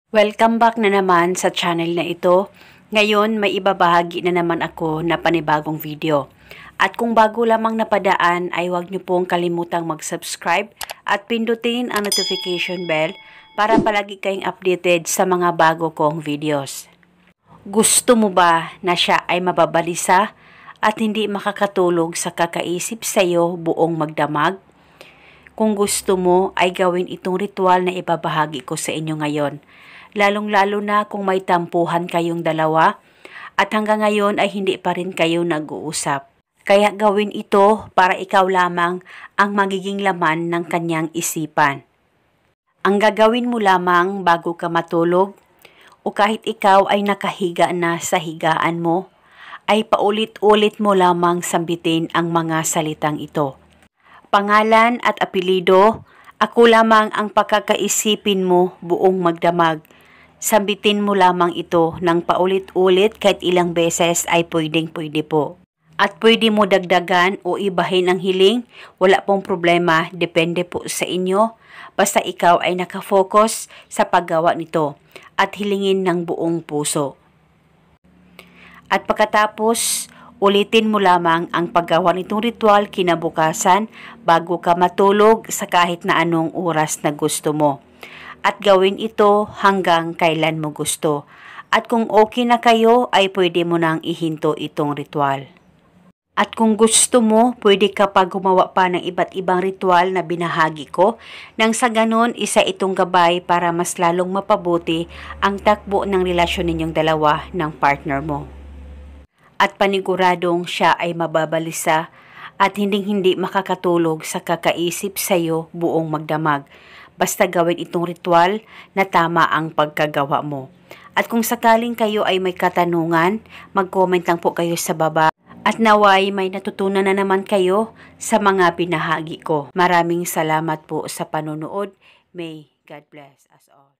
Welcome back na naman sa channel na ito. Ngayon may ibabahagi na naman ako na panibagong video. At kung bago lamang napadaan ay huwag niyo pong kalimutang mag-subscribe at pindutin ang notification bell para palagi kayong updated sa mga bago kong videos. Gusto mo ba na siya ay mababalisa at hindi makakatulog sa kakaisip sa iyo buong magdamag? Kung gusto mo ay gawin itong ritual na ibabahagi ko sa inyo ngayon. Lalong-lalo na kung may tampuhan kayong dalawa at hanggang ngayon ay hindi pa rin kayo nag-uusap. Kaya gawin ito para ikaw lamang ang magiging laman ng kanyang isipan. Ang gagawin mo lamang bago ka matulog o kahit ikaw ay nakahiga na sa higaan mo, ay paulit-ulit mo lamang sambitin ang mga salitang ito. Pangalan at apelido, ako lamang ang pagkakaisipin mo buong magdamag. Sambitin mo lamang ito ng paulit-ulit kahit ilang beses ay pwedeng-pwede po. At pwede mo dagdagan o ibahin ang hiling, wala pong problema, depende po sa inyo. Basta ikaw ay nakafocus sa paggawa nito at hilingin ng buong puso. At pagkatapos, ulitin mo lamang ang paggawa nitong ritual kinabukasan bago ka matulog sa kahit na anong oras na gusto mo. At gawin ito hanggang kailan mo gusto. At kung okay na kayo ay pwede mo nang ihinto itong ritual. At kung gusto mo, pwede ka pa gumawa pa ng iba't ibang ritual na binahagi ko nang sa ganon isa itong gabay para mas lalong mapabuti ang takbo ng relasyon ninyong dalawa ng partner mo. At paniguradong siya ay mababalisa at hindi makakatulog sa kakaisip sa iyo buong magdamag. Basta gawin itong ritual na tama ang pagkagawa mo. At kung sakaling kayo ay may katanungan, mag-comment lang po kayo sa baba. At naway may natutunan na naman kayo sa mga binahagi ko. Maraming salamat po sa panonood. May God bless us all.